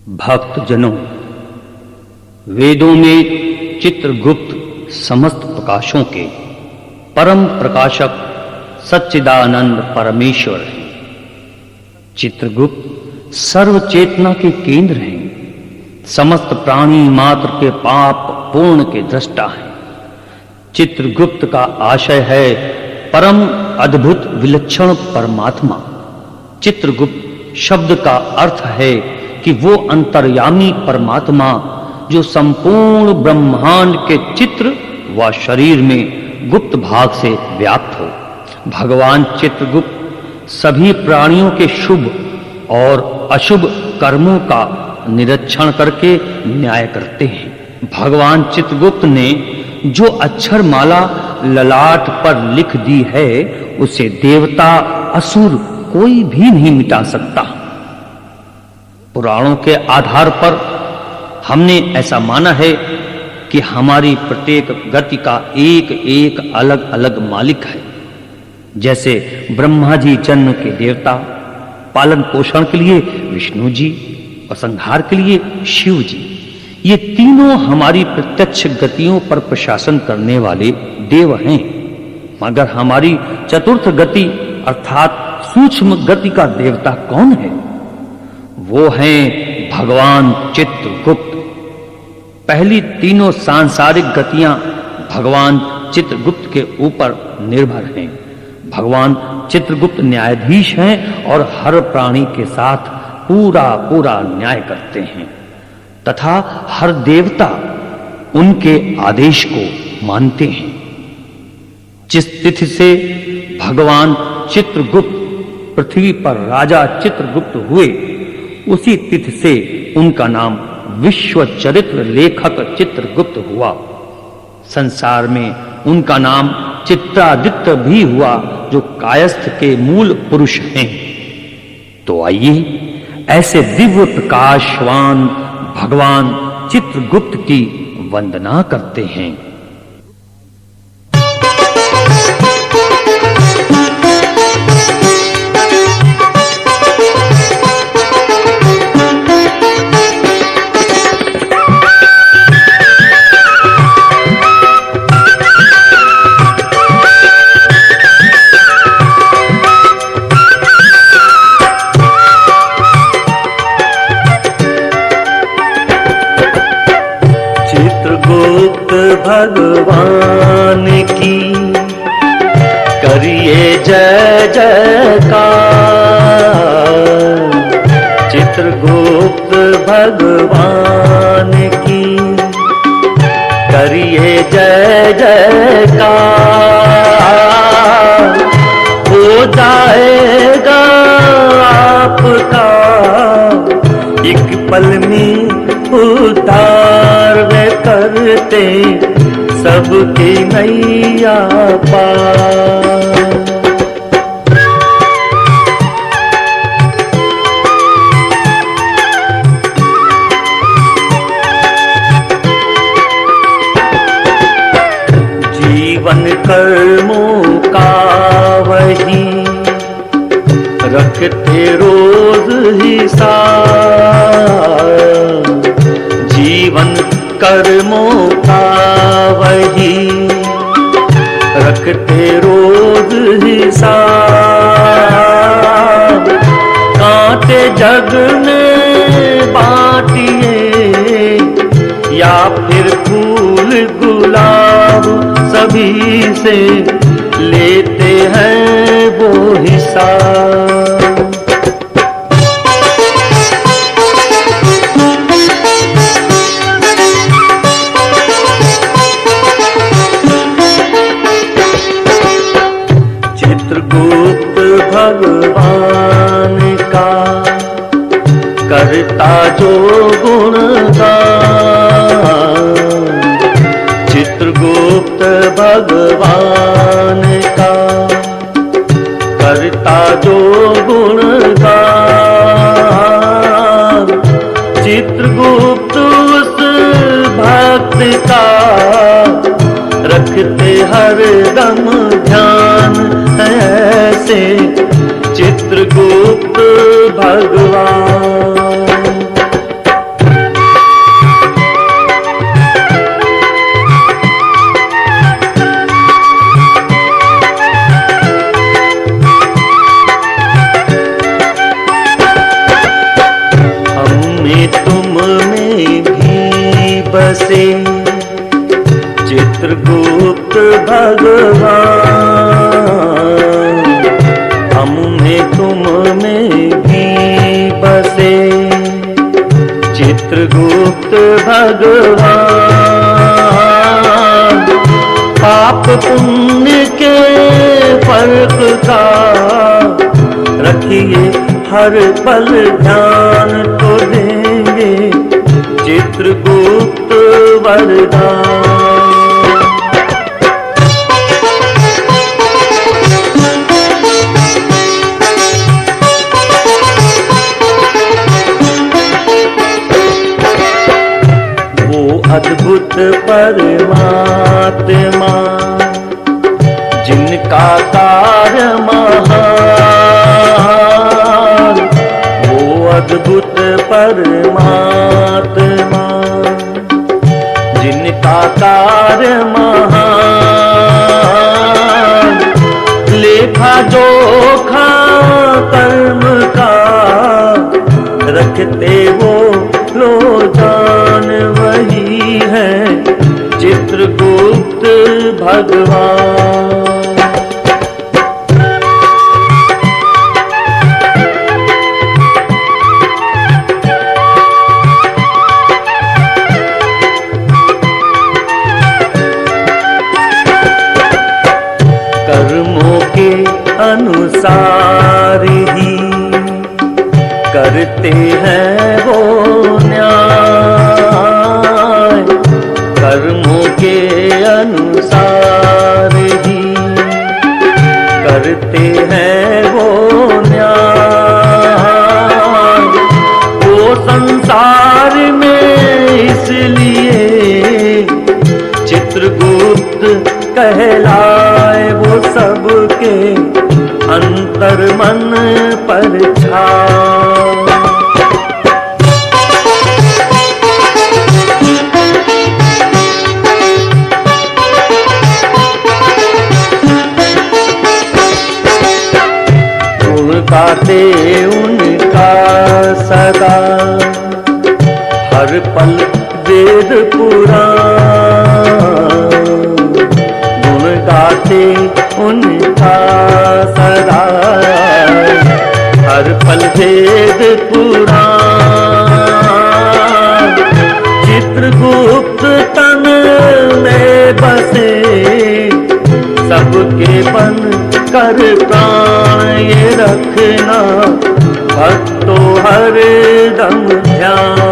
भक्तजनों, वेदों में चित्रगुप्त समस्त प्रकाशों के परम प्रकाशक सच्चिदानंद परमेश्वर हैं। चित्रगुप्त सर्व चेतना के केंद्र हैं, समस्त प्राणी मात्र के पाप पूर्ण के दृष्टा हैं। चित्रगुप्त का आशय है परम अद्भुत विलक्षण परमात्मा। चित्रगुप्त शब्द का अर्थ है कि वो अंतर्यामी परमात्मा जो संपूर्ण ब्रह्मांड के चित्र व शरीर में गुप्त भाग से व्याप्त हो। भगवान चित्रगुप्त सभी प्राणियों के शुभ और अशुभ कर्मों का निरीक्षण करके न्याय करते हैं। भगवान चित्रगुप्त ने जो अक्षर माला ललाट पर लिख दी है उसे देवता असुर कोई भी नहीं मिटा सकता। पुराणों के आधार पर हमने ऐसा माना है कि हमारी प्रत्येक गति का एक एक अलग अलग मालिक है। जैसे ब्रह्मा जी जन्म के देवता, पालन पोषण के लिए विष्णु जी और संहार के लिए शिव जी। ये तीनों हमारी प्रत्यक्ष गतियों पर प्रशासन करने वाले देव हैं। मगर हमारी चतुर्थ गति अर्थात सूक्ष्म गति का देवता कौन है? वो हैं भगवान चित्रगुप्त। पहली तीनों सांसारिक गतियां भगवान चित्रगुप्त के ऊपर निर्भर हैं। भगवान चित्रगुप्त न्यायाधीश हैं और हर प्राणी के साथ पूरा न्याय करते हैं तथा हर देवता उनके आदेश को मानते हैं। जिस तिथि से भगवान चित्रगुप्त पृथ्वी पर राजा चित्रगुप्त हुए उसी तिथि से उनका नाम विश्व चरित्र लेखक चित्रगुप्त हुआ। संसार में उनका नाम चित्रादित्य भी हुआ जो कायस्थ के मूल पुरुष हैं। तो आइए ऐसे दिव्य प्रकाशवान भगवान चित्रगुप्त की वंदना करते हैं। भगवान की करिए जय जयकार। चित्रगुप्त भगवान की करिए जय जयकार। हो जाएगा आपका एक पल में उद्धार वे करते सबकी नैया पार। जीवन कर्मों का वही रखते रोज हिसाब। जीवन कर्मों का वही रखते रोज हिसाब। कांटे जग में बांटिए या फिर फूल गुलाब सभी से लेते हैं वो हिसाब। चित्रगुप्त भगवान का करता जो गुणगान। चित्रगुप्त भगवान का करता जो गुणगान। चित्रगुप्त उस भक्त का रखते हर दम ध्यान। ऐसे चित्रगुप्त भगवान। चित्रगुप्त भगवान। पाप पुण्य के फर्क का रखिए हर पल ध्यान, तो देंगे चित्रगुप्त वरदान। अद्भुत परमात्मा जिनका कार्य महान, वो अद्भुत परमात्मा जिनका कार्य महान। लेखा जोखा कर्म का रखते वो लो जान, वही है चित्रगुप्त भगवान। कर्मों के अनुसार ही करते हैं वो न्याय, कर्मों के अनुसार ही करते हैं वो न्याय। वो संसार में इसलिए चित्रगुप्त कहलाए, वो सबके अंतर मन पर छाए। गुण गाते उनका सदा हर पल वेद पुराण, गुण गाते उनका सदा हर पल वेद पुराण। चित्रगुप्त तन में बसे सबके बन कर प्राण, ये रखना भक्तों हर दम ध्यान।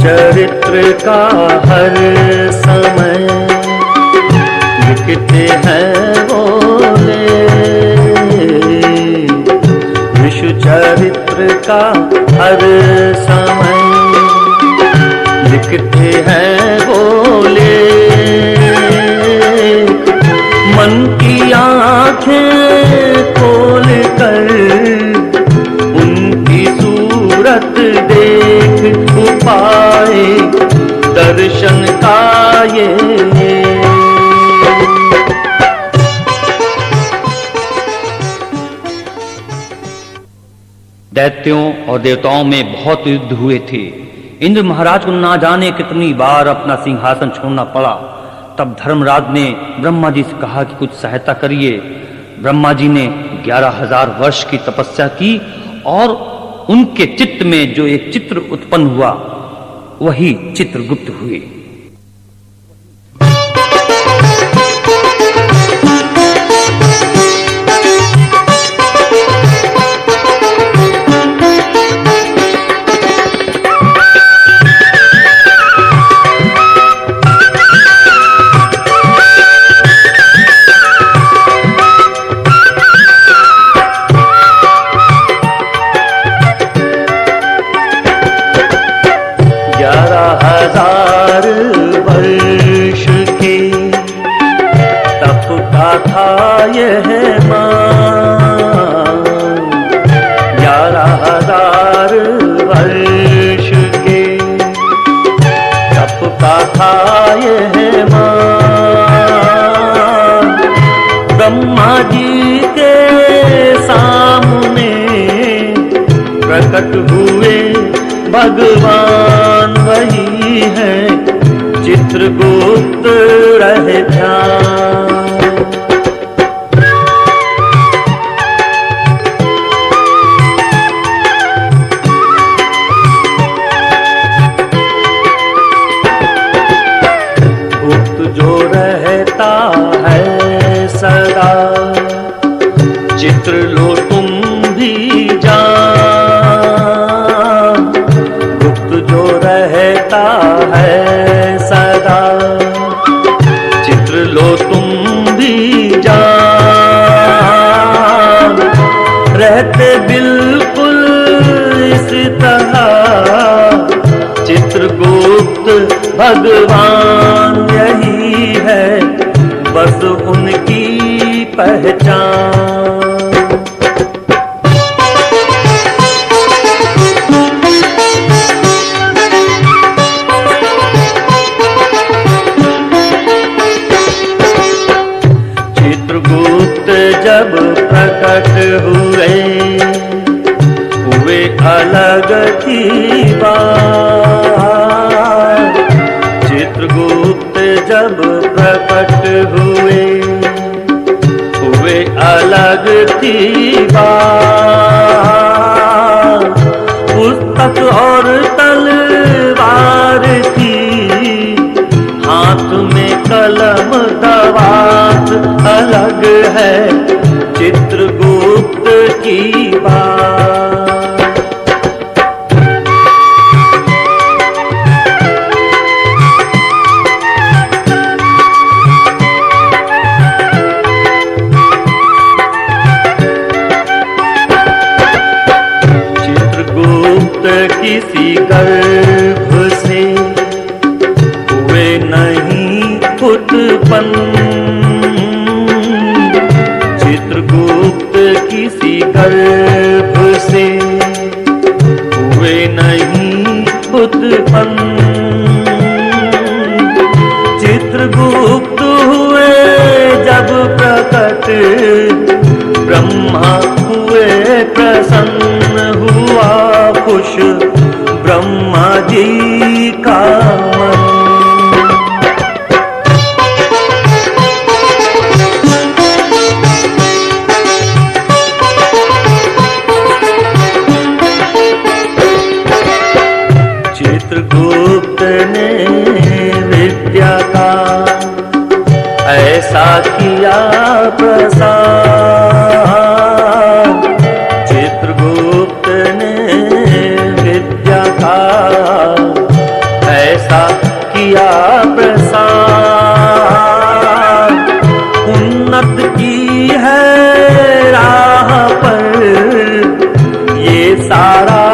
चरित्र का हर समय लिखते हैं बोले, विश्व चरित्र का हर समय लिखते हैं बोले। मन की आँखें खोल कर उनकी सूरत देख पाए दर्शन का ये। दैत्यों और देवताओं में बहुत युद्ध हुए थे। इंद्र महाराज को ना जाने कितनी बार अपना सिंहासन छोड़ना पड़ा। तब धर्मराज ने ब्रह्मा जी से कहा कि कुछ सहायता करिए। ब्रह्मा जी ने 11,000 वर्ष की तपस्या की और उनके चित्त में जो एक चित्र उत्पन्न हुआ वही चित्रगुप्त हुए। था यह मान 11,000 वर्ष के तप का था यह मान। ब्रह्मा जी के सामने प्रकट हुए भगवान वही है, चित्रगुप्त रहे ध्यान। गुप्त जो रहता है सदा, चित्र लो तुम भी जान। गुप्त जो रहता है सदा, चित्र लो तुम भी जान। रहते बिल्कुल इस तरह, चित्रगुप्त भगवान यही है, बस उनकी पहचान। चित्रगुप्त जब प्रकट हुए अलग थी बात। चित्रगुप्त जब प्रकट हुए अलग थी बात। पुस्तक और तलवार थी, हाथ में कलम दवात अलग है चित्रगुप्त की बात। किसी गर्भ से हुए नहीं उत्पन्न। चित्रगुप्त किसी गर्भ से हुए नहीं उत्पन्न। चित्रगुप्त हुए जब प्रकट, ब्रह्मा हुए प्रसन्न। हुआ खुश ब्रह्मा जी का मन। चित्रगुप्त ने विद्या का ऐसा किया प्रसार। चित्रगुप्त ने विद्या का ऐसा किया प्रसार। उन्नत की है राह पर ये सारा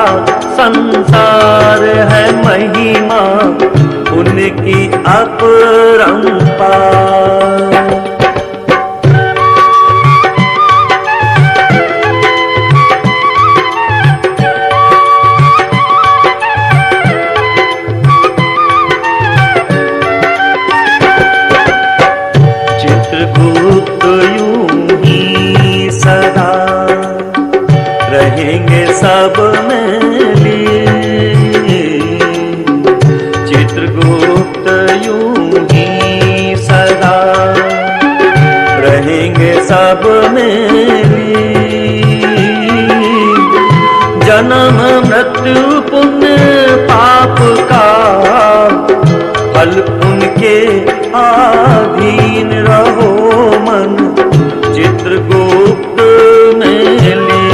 संसार है, महिमा उनकी अपरंपार। चित्रगुप्त यूं ही सदा रहेंगे सब में लिए। चित्रगुप्त यूं ही सदा रहेंगे सब में लिए। जन्म मृत्यु पुण्य पाप का फल उनके अधीन रहो मन, चित्रगुप्त में ली।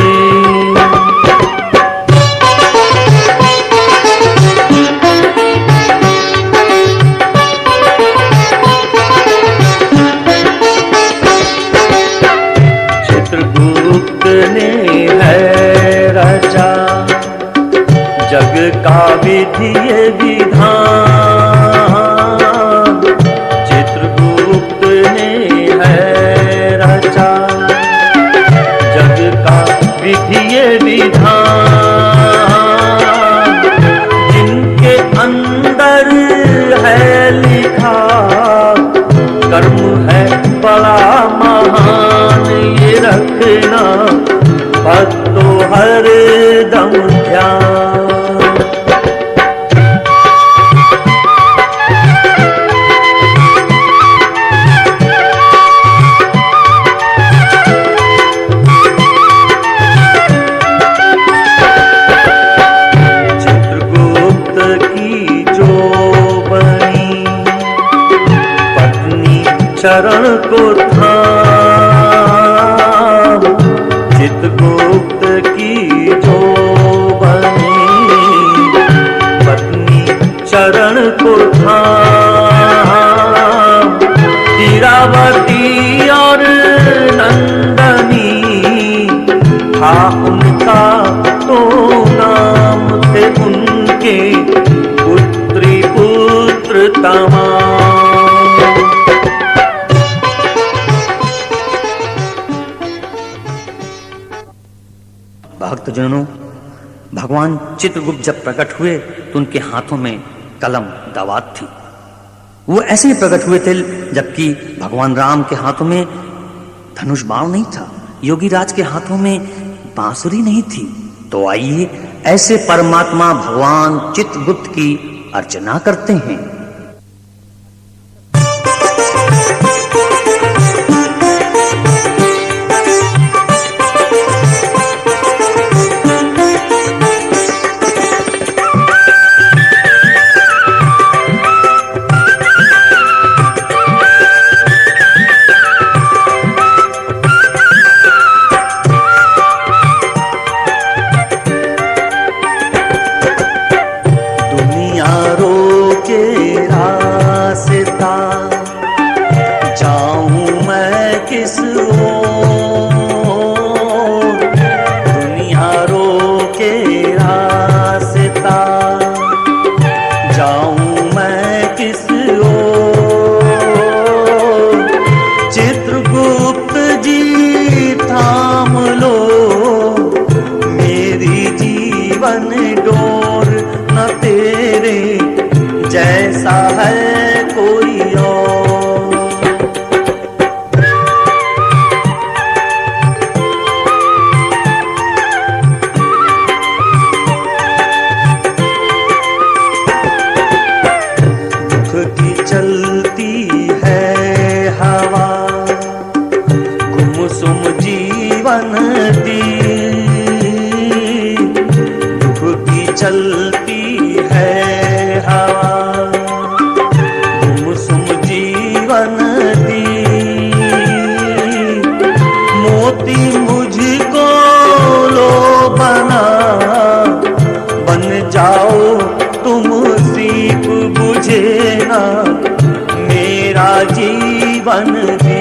चित्रगुप्त ने है रचा जग का विधि विधान। चित्रगुप्त ने है रचा जग का विधि विधान। जिनके अंदर है लिखा कर्म है बड़ा महान, ये रखना भक्तों हर दम ध्यान। को थाम, चित्रगुप्त की जो बनी पत्नी चरण को थाम, इरावती और नंदनी था उनका तो नाम थे उनके पुत्री पुत्र तमाम। भक्तजनों, भगवान चित्रगुप्त जब प्रकट हुए तो उनके हाथों में कलम दावात थी। वो ऐसे ही प्रकट हुए थे जबकि भगवान राम के हाथों में धनुष बाण नहीं था, योगी राज के हाथों में बांसुरी नहीं थी। तो आइए ऐसे परमात्मा भगवान चित्रगुप्त की अर्चना करते हैं। जैसा है कोई और। दुख की चलती है हवा, गुमसुम जीवन दी, दुख की चलती है हवा, मोती मुझको लो बना, बन जाओ तुम सीप बुझे ना मेरा जीवन भी।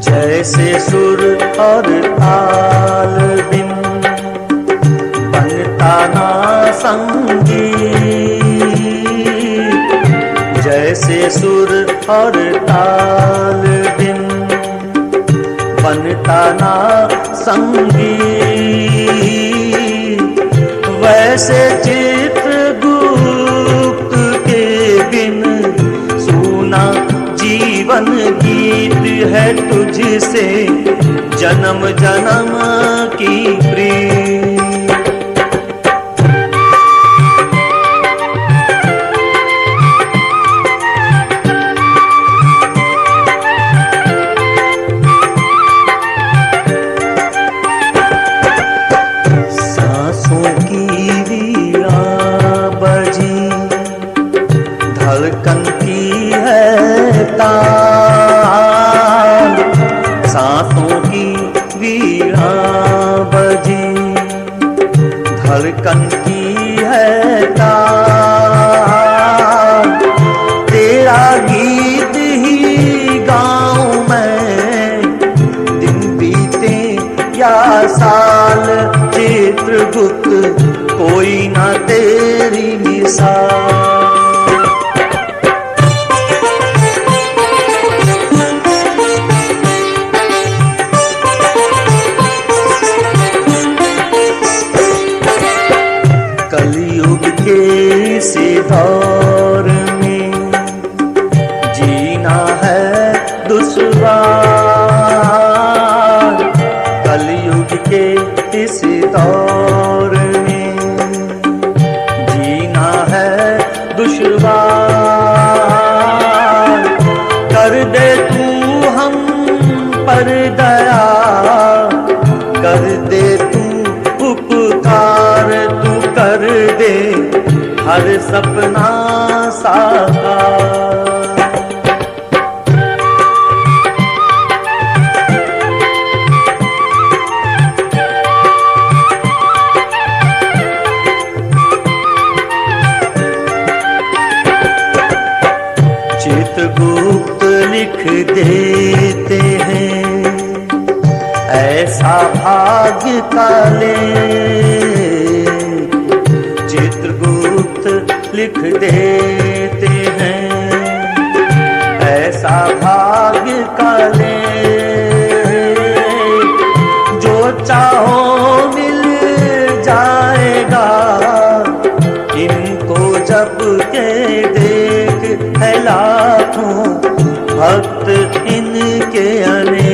जैसे सुर और ताल बिन बनता ना संगीत, जैसे सुर और ताल बिन बनता ना संगीत, वैसे चित्रगुप्त के बिन सुना जीवन गीत है तुझसे जन्म जन्म की प्रीत। सांसों की वीणा बजी, धड़कन की है ताल, सांसों की वीणा बजी, धड़कन की है ताल, तेरा गीत ही गाऊं मैं दिन बीते या साल, चित्रगुप्त कोई ना तेरी मिसाल। कलयुग के इसी दौर में जीना है दुश्वार, कलयुग के इसी दौर में जीना है दुश्वार, कर दे तू हम पर दया सपना साकार। चित्रगुप्त लिख देते हैं ऐसा भाग्य का लेख। चित्रगुप्त लिख देते हैं ऐसा भाग्य का लेख। जो चाहो मिल जाएगा, इनको जब के देख है लाखों भक्त इनके अनेक।